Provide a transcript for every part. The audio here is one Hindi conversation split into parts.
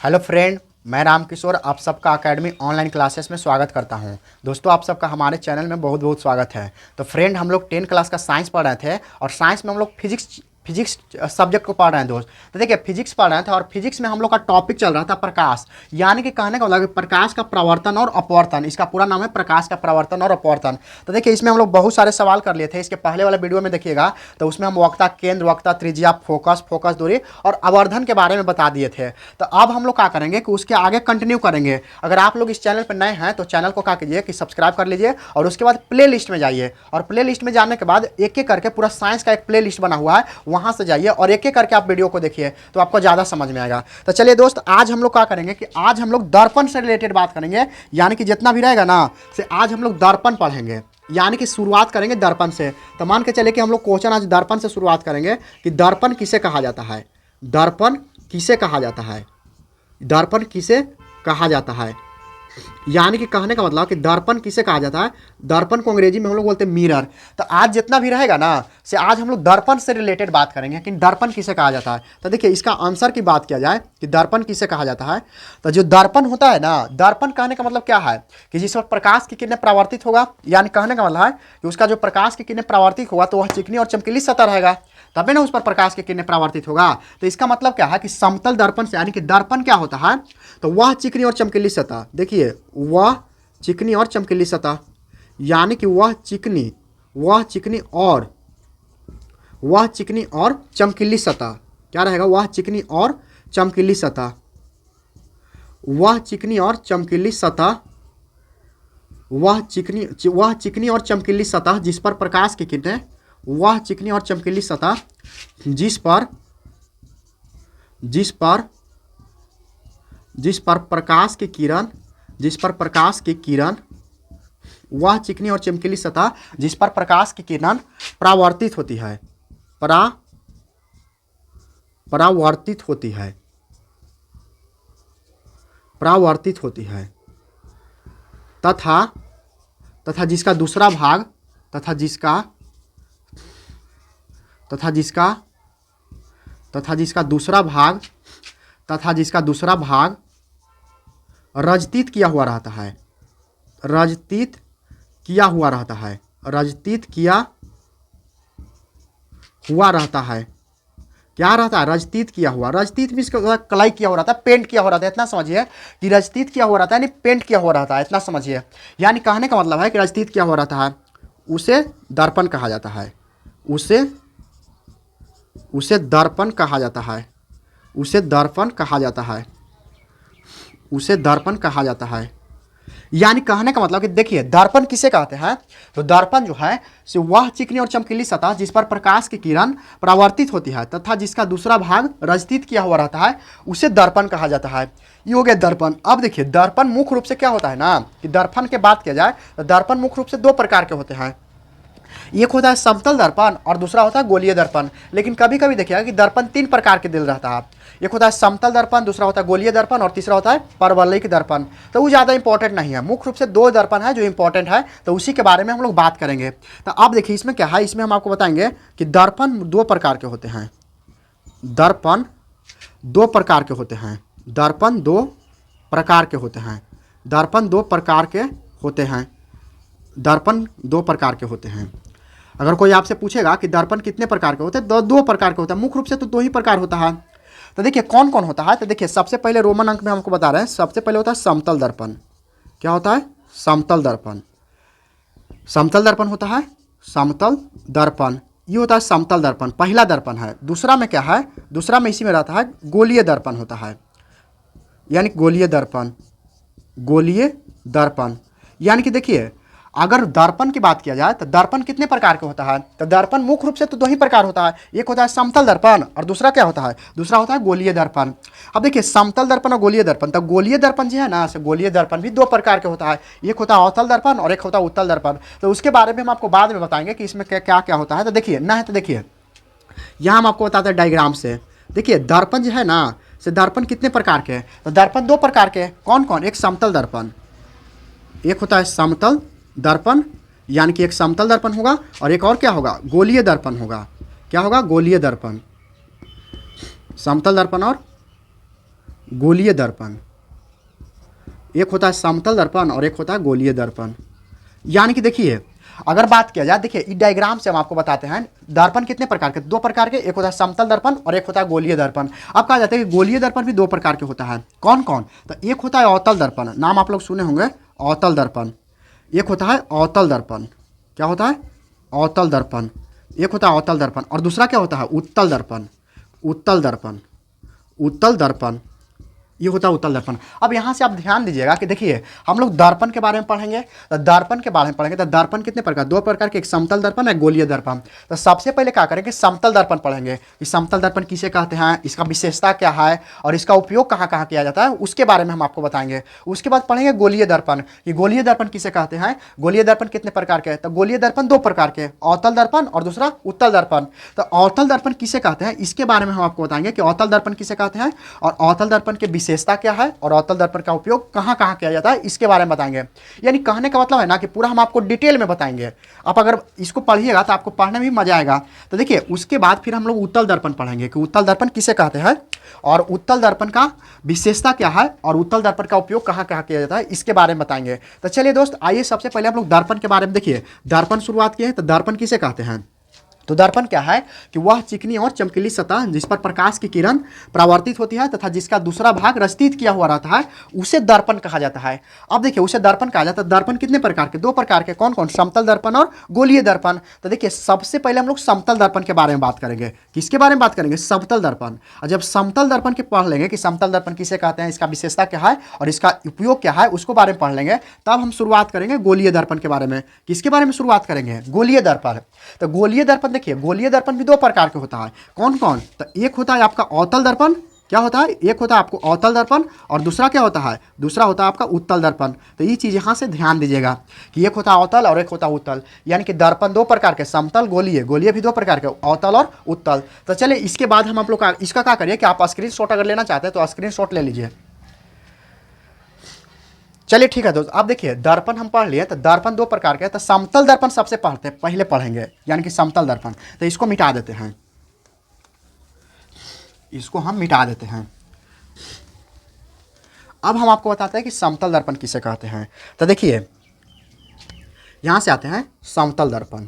हेलो फ्रेंड, मैं रामकिशोर आप सबका अकेडमी ऑनलाइन क्लासेस में स्वागत करता हूं। दोस्तों, आप सबका हमारे चैनल में बहुत बहुत स्वागत है। तो फ्रेंड, हम लोग 10 क्लास का साइंस पढ़ रहे थे और साइंस में हम लोग फिजिक्स सब्जेक्ट को पढ़ रहे हैं दोस्त। तो देखिए, फिजिक्स पढ़ रहे थे और फिजिक्स में हम लोग का टॉपिक चल रहा था प्रकाश, यानी कि कहने का मतलब प्रकाश का प्रवर्तन और अपवर्तन। इसका पूरा नाम है प्रकाश का प्रवर्तन और अपवर्तन। तो देखिए, इसमें हम लोग बहुत सारे सवाल कर लिए थे। इसके पहले वाले वीडियो में देखिएगा तो उसमें हम वक्ता केंद्र, वक्ता त्रिज्या, फोकस दूरी और आवर्धन के बारे में बता दिए थे। तो अब हम लोग क्या करेंगे कि उसके आगे कंटिन्यू करेंगे। अगर आप लोग इस चैनल पर नए हैं तो चैनल को क्या कीजिए कि सब्सक्राइब कर लीजिए और उसके बाद प्ले लिस्ट में जाइए और प्ले लिस्ट में जाने के बाद एक एक करके पूरा साइंस का एक प्ले लिस्ट बना हुआ है, वहां से जाइए और एक एक करके आप वीडियो को देखिए तो आपको ज़्यादा समझ में आएगा। तो चलिए दोस्त, आज हम लोग क्या करेंगे कि आज हम लोग दर्पण से रिलेटेड बात करेंगे, यानी कि जितना भी रहेगा ना से आज हम लोग दर्पण पढ़ेंगे, यानी कि शुरुआत करेंगे दर्पण से। तो मान के चले कि हम लोग क्वेश्चन आज दर्पण से शुरुआत करेंगे कि दर्पण किसे कहा जाता है। दर्पण किसे कहा जाता है? दर्पण किसे कहा जाता है, यानी कि कहने का मतलब कि दर्पण किसे कहा जाता है। दर्पण को अंग्रेजी में हम लोग बोलते हैं मिरर। तो आज जितना भी रहेगा ना से आज हम लोग दर्पण से रिलेटेड बात करेंगे कि दर्पण किसे कहा जाता है। तो देखिए, इसका आंसर की बात किया जाए कि दर्पण किसे कहा जाता है, तो जो दर्पण होता है ना, दर्पण कहने का मतलब क्या है कि जिस पर प्रकाश की किरणें परावर्तित होगा, यानी कहने का मतलब है कि उसका जो प्रकाश की किरणें परावर्तित होगा तो वह चिकनी और चमकीली सतह रहेगा, तभी ना उस पर प्रकाश की किरणें परावर्तित होगा। तो इसका मतलब क्या है कि समतल दर्पण से, यानी कि दर्पण क्या होता है तो वह चिकनी और चमकीली सतह, देखिए वह चिकनी और चमकीली सतह, यानी कि वह चिकनी और चमकीली सतह क्या रहेगा, वह चिकनी और चमकीली सतह, वह चिकनी और चमकीली सतह, वह चिकनी और चमकीली सतह जिस पर प्रकाश की किरणें, वह चिकनी और चमकीली सतह जिस पर प्रकाश की किरण, वह चिकनी और चमकीली सतह जिस पर प्रकाश की किरण परावर्तित होती है, परावर्तित होती है तथा जिसका दूसरा भाग रजतीत किया हुआ रहता है, रजतीत किया हुआ रहता है, क्या रहता है, रजतीत किया हुआ। रजतीत भी इसका कलाई किया हुआ रहता है, पेंट किया हुआ रहता है, इतना समझिए कि रजतीत किया हुआ रहता है, यानी पेंट किया हुआ रहता है, इतना समझिए। यानी कहने का मतलब है कि रजतीत किया हुआ रहता है, उसे दर्पण कहा जाता है, उसे दर्पण कहा जाता है, उसे दर्पण कहा जाता है। यानी कहने का मतलब कि देखिए, दर्पण किसे कहते हैं तो दर्पण जो है सो वह चिकनी और चमकीली सतह जिस पर प्रकाश की किरण परावर्तित होती है तथा जिसका दूसरा भाग रजतीत किया हुआ रहता है, उसे दर्पण कहा जाता है। ये हो गया दर्पण। अब देखिए, दर्पण मुख्य रूप से क्या होता है ना कि दर्पण की बात किया जाए तो दर्पण मुख्य रूप से दो प्रकार के होते हैं। एक होता है समतल दर्पण और दूसरा होता है गोलीय दर्पण। लेकिन कभी कभी देखिएगा कि दर्पण तीन प्रकार के दिल रहता है। एक होता है समतल दर्पण, दूसरा होता है गोलीय दर्पण और तीसरा होता है परवलयिक दर्पण। तो वो ज़्यादा इंपॉर्टेंट नहीं है, मुख्य रूप से दो दर्पण है जो इंपॉर्टेंट है, तो उसी के बारे में हम लोग बात करेंगे। तो अब देखिए, इसमें क्या है, इसमें हम आपको बताएंगे कि दर्पण दो प्रकार के होते हैं, दर्पण दो प्रकार के होते हैं, दर्पण दो प्रकार के होते हैं, दर्पण दो प्रकार के होते हैं, दर्पण दो प्रकार के होते हैं। अगर कोई आपसे पूछेगा कि दर्पण कितने प्रकार के होते हैं, दो प्रकार के होते हैं, मुख्य रूप से तो दो ही प्रकार होता है। तो देखिए कौन कौन होता है, तो देखिए सबसे पहले रोमन अंक में हमको बता रहे हैं, सबसे पहले होता है समतल दर्पण। क्या होता है? समतल दर्पण। समतल दर्पण होता है, समतल दर्पण, ये होता है समतल दर्पण, पहला दर्पण है। दूसरा में क्या है, दूसरा में इसी में रहता है गोलीय दर्पण होता है, यानी गोलीय दर्पण, गोलीय दर्पण। यानी कि देखिए, अगर दर्पण की बात किया जाए तो दर्पण कितने प्रकार का होता है, तो दर्पण मुख्य रूप से तो दो ही प्रकार होता है, एक होता है समतल दर्पण और दूसरा क्या होता है, दूसरा होता है गोलीय दर्पण। अब देखिए, समतल दर्पण और गोलीय दर्पण, तो गोलीय दर्पण जो है ना, गोलीय दर्पण भी दो प्रकार के होता है, एक होता है अवतल दर्पण और एक होता है उत्तल दर्पण। तो उसके बारे में हम आपको बाद में बताएंगे कि इसमें क्या क्या होता है। तो देखिए ना है, तो देखिए यहाँ हम आपको बताते हैं डायग्राम से। देखिए दर्पण जो है ना से दर्पण कितने प्रकार के हैं, तो दर्पण दो प्रकार के, कौन कौन, एक समतल दर्पण, एक होता है समतल दर्पण, यानी कि एक समतल दर्पण होगा और एक और क्या होगा, गोलीय दर्पण होगा। क्या होगा, गोलीय दर्पण। समतल दर्पण और गोलीय दर्पण, एक होता है समतल दर्पण और एक होता है गोलीय दर्पण। यानी कि देखिए अगर बात किया जाए, देखिए इस डायग्राम से हम आपको बताते हैं दर्पण कितने प्रकार के, दो प्रकार के, एक होता है समतल दर्पण और एक होता है गोलीय दर्पण। अब कहा जाता है कि गोलीय दर्पण भी दो प्रकार के होता है। कौन कौन? तो एक होता है अवतल दर्पण, नाम आप लोग सुने होंगे अवतल दर्पण। एक होता है अवतल दर्पण, क्या होता है? अवतल दर्पण। एक होता है अवतल दर्पण और दूसरा क्या होता है? उत्तल दर्पण। उत्तल दर्पण, उत्तल दर्पण, ये होता है उत्तल दर्पण। अब यहाँ से आप ध्यान दीजिएगा कि देखिए हम लोग दर्पण के बारे में पढ़ेंगे, तो दर्पण के बारे में पढ़ेंगे तो दर्पण कितने प्रकार, दो प्रकार के, एक समतल दर्पण है गोलीय दर्पण। तो सबसे पहले क्या करेंगे, समतल दर्पण पढ़ेंगे कि समतल दर्पण किसे कहते हैं, इसका विशेषता क्या है और इसका उपयोग कहाँ कहाँ किया जाता है, उसके बारे में हम आपको बताएंगे। उसके बाद पढ़ेंगे गोलीय दर्पण कि गोलीय दर्पण किसे कहते हैं, गोलीय दर्पण कितने प्रकार के हैं। तो गोलीय दर्पण दो प्रकार के, अवतल दर्पण और दूसरा उत्तल दर्पण। तो अवतल दर्पण किसे कहते हैं इसके बारे में हम आपको बताएंगे कि अवतल दर्पण किसे कहते हैं और अवतल दर्पण की विशेषता क्या है और अवतल दर्पण का उपयोग कहाँ कहाँ किया जाता है इसके बारे में बताएंगे। यानी कहने का मतलब है ना कि पूरा हम आपको डिटेल में बताएंगे। आप अगर इसको पढ़िएगा तो आपको पढ़ने में भी मजा आएगा। तो देखिए उसके बाद फिर हम लोग उत्तल दर्पण पढ़ेंगे कि उत्तल दर्पण किसे कहते हैं और उत्तल दर्पण का विशेषता क्या है और उत्तल दर्पण का उपयोग कहाँ कहाँ किया जाता है इसके बारे में बताएंगे। तो चलिए दोस्त आइए सबसे पहले हम लोग दर्पण के बारे में देखिए, दर्पण शुरुआत किए हैं। तो दर्पण किसे कहते हैं, तो दर्पण क्या है कि वह चिकनी और चमकीली सतह जिस पर प्रकाश की किरण परावर्तित होती है तथा जिसका दूसरा भाग रचित किया हुआ रहता है उसे दर्पण कहा जाता है। अब देखिए उसे दर्पण कहा जाता है। दर्पण कितने प्रकार के, दो प्रकार के, कौन कौन? समतल दर्पण और गोलीय दर्पण। तो देखिए सबसे पहले हम लोग समतल दर्पण के बारे में बात करेंगे। किसके बारे में बात करेंगे? समतल दर्पण। और जब समतल दर्पण के पढ़ लेंगे कि समतल दर्पण किसे कहते हैं, इसका विशेषता क्या है और इसका उपयोग क्या है, उसको बारे में पढ़ लेंगे, तब हम शुरुआत करेंगे गोलीय दर्पण के बारे में। किसके बारे में शुरुआत करेंगे? गोलीय दर्पण। तो गोलीय दर्पण देखिए, गोलीय दर्पण भी दो प्रकार के होता है। कौन कौन? तो एक होता है आपका अवतल दर्पण, क्या होता है? एक होता है आपको अवतल दर्पण और दूसरा क्या होता है? दूसरा होता है आपका उत्तल दर्पण। तो ये चीज़ यहाँ से ध्यान दीजिएगा कि एक होता है अवतल और एक होता है उत्तल। यानी कि दर्पण दो प्रकार के, समतल, गोलीय, गोलीय भी दो प्रकार के, अवतल और उत्तल। तो चलिए इसके बाद हम आप लोग इसका क्या करिए कि आप स्क्रीनशॉट अगर लेना चाहते हैं तो स्क्रीनशॉट ले लीजिए। चलिए ठीक है दोस्त, आप देखिए दर्पण हम पढ़ लिए। तो दर्पण दो प्रकार के, तो समतल दर्पण सबसे पहले पढ़ेंगे, यानी कि समतल दर्पण। तो इसको मिटा देते हैं, इसको हम मिटा देते हैं। अब हम आपको बताते हैं कि समतल दर्पण किसे कहते हैं। तो देखिए यहां से आते हैं समतल दर्पण,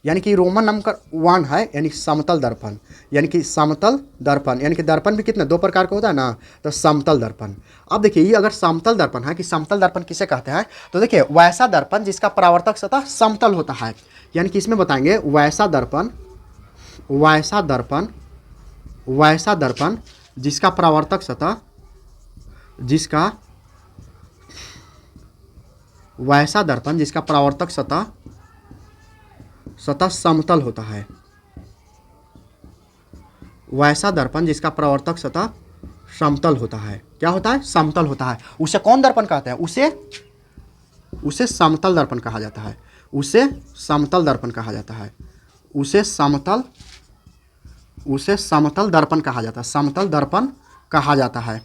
यानी कि रोमन नंबर 1 है, यानी समतल दर्पण, यानी कि समतल दर्पण, यानी कि दर्पण भी कितने दो प्रकार का होता है ना, तो समतल दर्पण। अब देखिए ये अगर समतल दर्पण है कि समतल दर्पण किसे कहते हैं, तो देखिए वैसा दर्पण जिसका परावर्तक सतह समतल होता है, यानी कि इसमें बताएंगे वैसा दर्पण, वैसा दर्पण, वैसा दर्पण जिसका परावर्तक सतह, जिसका वैसा दर्पण जिसका परावर्तक सतह समतल होता है, वैसा दर्पण जिसका परावर्तक सतह समतल होता है। क्या होता है? समतल होता है। उसे कौन दर्पण कहते हैं? उसे समतल दर्पण कहा जाता है। उसे समतल दर्पण कहा जाता है। उसे समतल दर्पण कहा जाता है। समतल दर्पण कहा जाता है।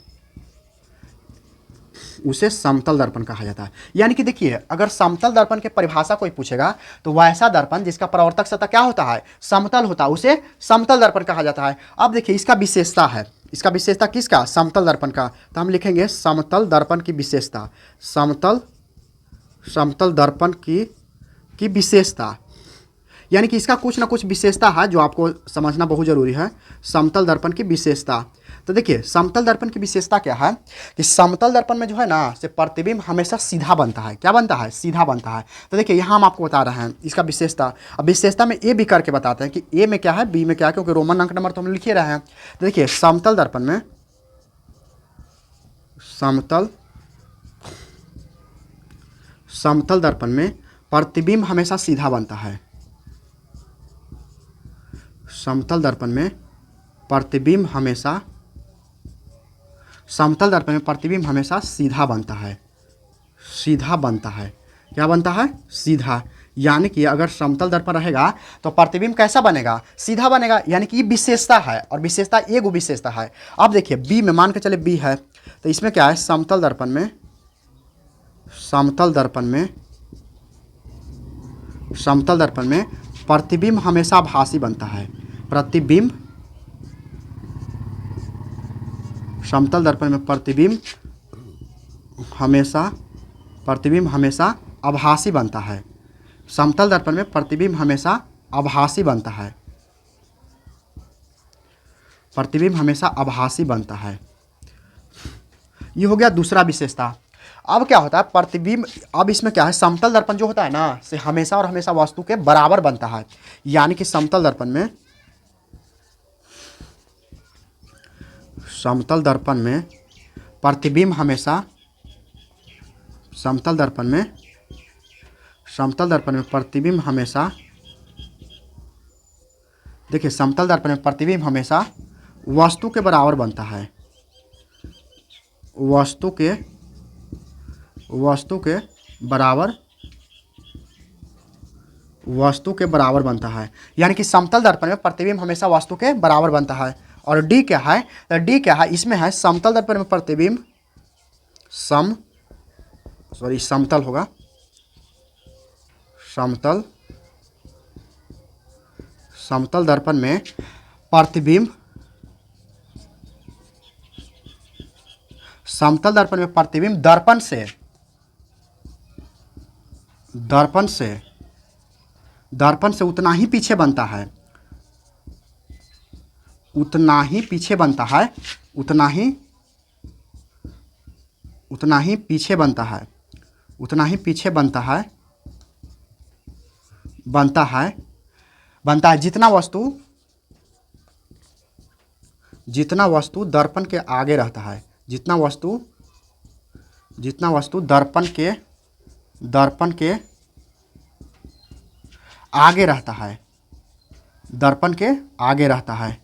उसे समतल दर्पण कहा जाता है। यानी कि देखिए अगर समतल दर्पण की परिभाषा कोई पूछेगा तो वैसा दर्पण जिसका परावर्तक सतह क्या होता है? समतल होता है, उसे समतल दर्पण कहा जाता है। अब देखिए इसका विशेषता है, इसका विशेषता किसका? समतल दर्पण का। तो हम लिखेंगे समतल दर्पण की विशेषता, समतल दर्पण की विशेषता, यानी कि इसका कुछ ना कुछ विशेषता है जो आपको समझना बहुत जरूरी है। समतल दर्पण की विशेषता। तो देखिए समतल दर्पण की विशेषता क्या है कि समतल दर्पण में जो है ना से प्रतिबिंब हमेशा सीधा बनता है। क्या बनता है? सीधा बनता है। तो देखिए यहाँ हम आपको बता रहे हैं इसका विशेषता। अब विशेषता में ए भी करके बताते हैं कि ए में क्या है, बी में क्या है, क्योंकि रोमन अंक नंबर तो हम लिखे रहे हैं। तो देखिए समतल दर्पण में, समतल दर्पण में प्रतिबिंब हमेशा सीधा बनता है। समतल दर्पण में प्रतिबिंब हमेशा, समतल दर्पण में प्रतिबिंब हमेशा सीधा बनता है। सीधा बनता है। क्या बनता है? सीधा। यानी कि अगर समतल दर्पण रहेगा तो प्रतिबिंब कैसा बनेगा? सीधा बनेगा। यानी कि ये विशेषता है और विशेषता एक विशेषता है। अब देखिए बी में, मान के चले बी है, तो इसमें क्या है? समतल दर्पण में, समतल दर्पण में, समतल दर्पण में प्रतिबिंब हमेशा भासी बनता है। प्रतिबिंब समतल दर्पण में प्रतिबिंब हमेशा आभासी बनता है। समतल दर्पण में प्रतिबिंब हमेशा आभासी बनता है। प्रतिबिंब हमेशा आभासी बनता है। ये हो गया दूसरा विशेषता। अब क्या होता है प्रतिबिंब, अब इसमें क्या है, समतल दर्पण जो होता है ना से हमेशा और हमेशा वस्तु के बराबर बनता है। यानी कि समतल दर्पण में प्रतिबिंब हमेशा समतल दर्पण में प्रतिबिंब हमेशा, देखिए समतल दर्पण में प्रतिबिंब हमेशा वस्तु के बराबर बनता है। वस्तु के बराबर बनता है। यानी कि समतल दर्पण में प्रतिबिंब हमेशा वस्तु के बराबर बनता है। और डी क्या है, तो डी क्या है, इसमें है समतल दर्पण में प्रतिबिंब समतल होगा, समतल दर्पण में प्रतिबिंब, समतल दर्पण में प्रतिबिंब दर्पण से उतना ही पीछे बनता है, उतना ही पीछे बनता है, उतना ही पीछे बनता है, उतना ही पीछे बनता है जितना वस्तु दर्पण के आगे रहता है, जितना वस्तु दर्पण के आगे रहता है, दर्पण के आगे रहता है।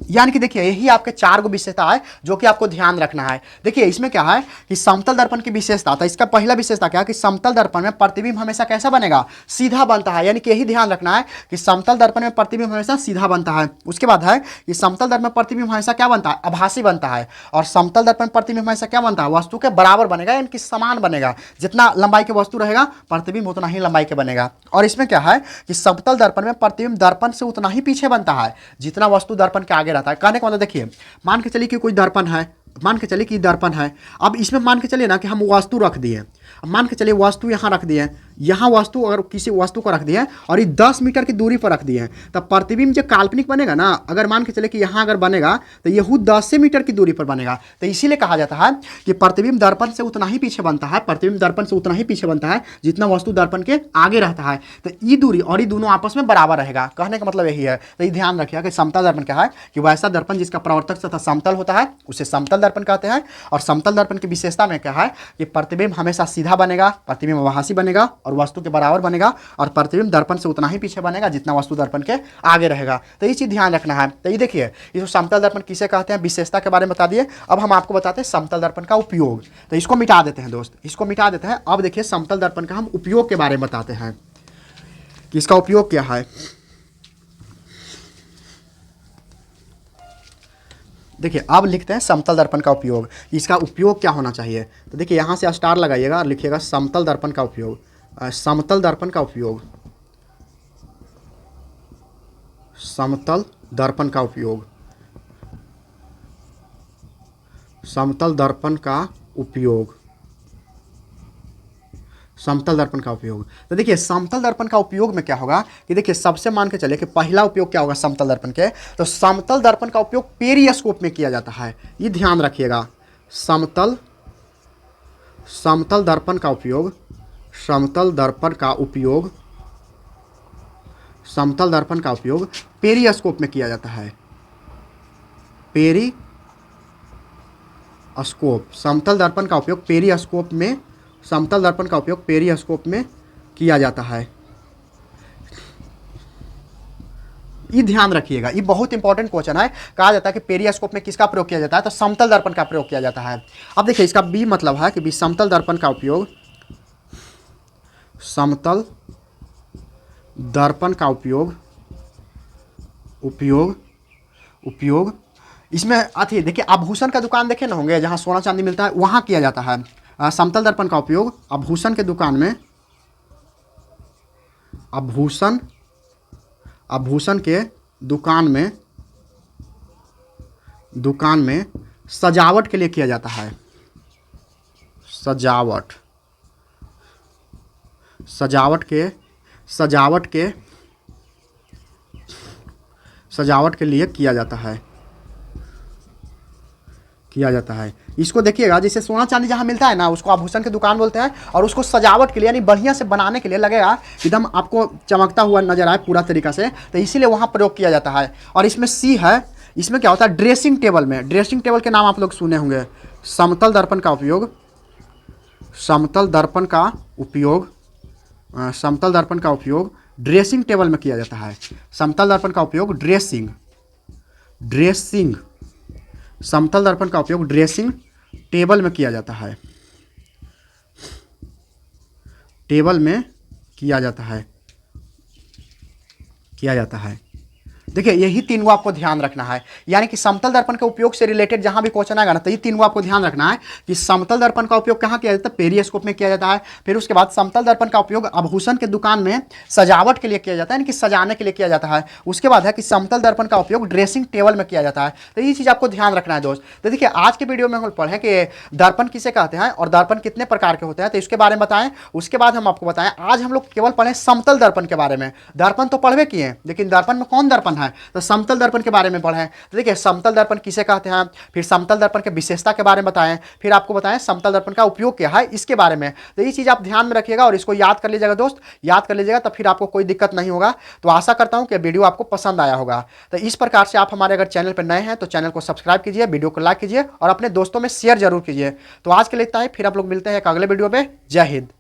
यानी कि देखिए यही आपके 4 गो विशेषता है जो कि आपको ध्यान रखना है। देखिए इसमें क्या है कि समतल दर्पण की विशेषता, तो इसका पहला विशेषता क्या है कि समतल दर्पण में प्रतिबिंब हमेशा कैसा बनेगा, सीधा बनता है। यानी कि यही ध्यान रखना है कि समतल दर्पण में प्रतिबिंब हमेशा सीधा बनता है। उसके बाद है कि समतल दर्पण में प्रतिबिंब हमेशा क्या बनता है, आभासी बनता है। और समतल दर्पण में प्रतिबिंब हमेशा क्या बनता है, वस्तु के बराबर बनेगा, यानी कि समान बनेगा। जितना लंबाई की वस्तु रहेगा प्रतिबिंब उतना ही लंबाई के बनेगा। और इसमें क्या है कि समतल दर्पण में प्रतिबिंब दर्पण से उतना ही पीछे बनता है जितना वस्तु दर्पण के आगे रहता है। कहने का मतलब देखिए, मान के चलिए कि कोई दर्पण है, मान के चलिए कि दर्पण है। अब इसमें मान के चलिए ना कि हम वस्तु रख दिए, मान के चलिए वस्तु यहाँ रख दिए, यहाँ वस्तु अगर किसी वस्तु को रख दिए और ये 10 मीटर की दूरी पर रख दिए, तब प्रतिबिंब जो काल्पनिक बनेगा ना, अगर मान के चले कि यहाँ अगर बनेगा तो यह 10 मीटर की दूरी पर बनेगा। तो इसीलिए कहा जाता है कि प्रतिबिंब दर्पण से उतना ही पीछे बनता है, प्रतिबिंब दर्पण से उतना ही पीछे बनता है जितना वस्तु दर्पण के आगे रहता है। तो ये दूरी और ये दोनों आपस में बराबर रहेगा। कहने का मतलब यही है। तो ये ध्यान रखिएगा कि समतल दर्पण क्या है कि वैसा दर्पण जिसका प्रवर्तक सतह समतल होता है उसे समतल दर्पण कहते हैं। और समतल दर्पण की विशेषता में क्या है कि प्रतिबिंब हमेशा सीधा बनेगा, प्रतिबिंब आभासी बनेगा और वस्तु के बराबर बनेगा। और प्रतिबिंब दर्पण से उतना ही पीछे बनेगा जितना वस्तु दर्पण के आगे रहेगा। तो ये चीज ध्यान रखना है। तो ये देखिए, ये समतल दर्पण किसे कहते हैं, विशेषता के बारे में बता दिए। अब हम आपको बताते हैं समतल दर्पण का उपयोग। तो इसको मिटा देते हैं दोस्त, इसको मिटा देते हैं। अब देखिए समतल दर्पण का हम उपयोग के बारे में बताते हैं कि इसका उपयोग क्या है। देखिए अब लिखते हैं समतल दर्पण का उपयोग। इसका उपयोग क्या होना चाहिए, तो देखिए यहाँ से स्टार लगाइएगा और लिखिएगा समतल दर्पण का उपयोग। समतल दर्पण का उपयोग, समतल दर्पण का उपयोग, समतल दर्पण का उपयोग, समतल दर्पण का उपयोग। तो देखिए समतल दर्पण का उपयोग में क्या होगा कि देखिए सबसे मान के चले कि पहला उपयोग क्या होगा समतल दर्पण के, तो समतल दर्पण का उपयोग पेरिस्कोप में किया जाता है। ये ध्यान रखिएगा, समतल दर्पण का उपयोग, समतल दर्पण का उपयोग, समतल दर्पण का उपयोग पेरिस्कोप में किया जाता है। पेरिस्कोप, समतल दर्पण का उपयोग पेरिस्कोप में, समतल दर्पण का उपयोग पेरिस्कोप में किया जाता है। ये ध्यान रखिएगा, ये बहुत इंपॉर्टेंट क्वेश्चन है। कहा जाता है कि पेरिस्कोप में किसका प्रयोग किया जाता है, तो समतल दर्पण का प्रयोग किया जाता है। अब देखिए इसका बी मतलब है कि समतल दर्पण का उपयोग, समतल दर्पण का उपयोग इसमें अति देखिए आभूषण का दुकान देखे ना होंगे जहाँ सोना चांदी मिलता है, वहाँ किया जाता है। समतल दर्पण का उपयोग आभूषण के दुकान में, आभूषण के दुकान में सजावट के लिए किया जाता है। सजावट, सजावट के सजावट के सजावट के लिए किया जाता है। इसको देखिएगा, जैसे सोना चांदी जहाँ मिलता है ना, उसको आभूषण की दुकान बोलते हैं, और उसको सजावट के लिए यानी बढ़िया से बनाने के लिए लगेगा एकदम आपको चमकता हुआ नजर आए पूरा तरीका से, तो इसीलिए वहाँ प्रयोग किया जाता है। और इसमें सी है, इसमें क्या होता है, ड्रेसिंग टेबल में, ड्रेसिंग टेबल के नाम आप लोग सुने होंगे। समतल दर्पण का उपयोग, समतल दर्पण का उपयोग, समतल दर्पण का उपयोग ड्रेसिंग टेबल में किया जाता है। समतल दर्पण का उपयोग ड्रेसिंग समतल दर्पण का उपयोग ड्रेसिंग टेबल में किया जाता है। टेबल में किया जाता है। देखिए यही तीन को आपको ध्यान रखना है, यानी कि समतल दर्पण के उपयोग से रिलेटेड जहां भी क्वेश्चन आएगा ना, तो ये तीन को आपको ध्यान रखना है कि समतल दर्पण का उपयोग कहाँ किया जाता है, पेरिस्कोप में किया जाता है। फिर उसके बाद समतल दर्पण का उपयोग आभूषण के दुकान में सजावट के लिए किया जाता है, यानी कि सजाने के लिए किया जाता है। उसके बाद है कि समतल दर्पण का उपयोग ड्रेसिंग टेबल में किया जाता है। तो ये चीज़ आपको ध्यान रखना है दोस्त। तो देखिए आज के वीडियो में हम पढ़ें कि दर्पण किसे कहते हैं और दर्पण कितने प्रकार के होते हैं, तो इसके बारे में बताएं। उसके बाद हम आपको बताएं, आज हम लोग केवल पढ़ें समतल दर्पण के बारे में। दर्पण तो पढ़वे किए, लेकिन दर्पण में कौन दर्पण है, तो समतल दर्पण के बारे में पढ़ें। तो देखिए समतल दर्पण किसे कहते हैं, फिर समतल दर्पण के विशेषता के बारे में बताएं, फिर आपको बताएं समतल दर्पण का उपयोग क्या है इसके बारे में। तो ये चीज़ आप ध्यान में रखिएगा और इसको याद कर लीजिएगा दोस्त, याद कर लीजिएगा, तो फिर आपको कोई दिक्कत नहीं होगा। तो आशा करता हूं कि वीडियो आपको पसंद आया होगा। तो इस प्रकार से आप हमारे अगर चैनल पर नए हैं तो चैनल को सब्सक्राइब कीजिए, वीडियो को लाइक कीजिए और अपने दोस्तों में शेयर जरूर कीजिए। तो आज के लिए इतना ही, फिर आप लोग मिलते हैं एक अगले वीडियो में। जय हिंद।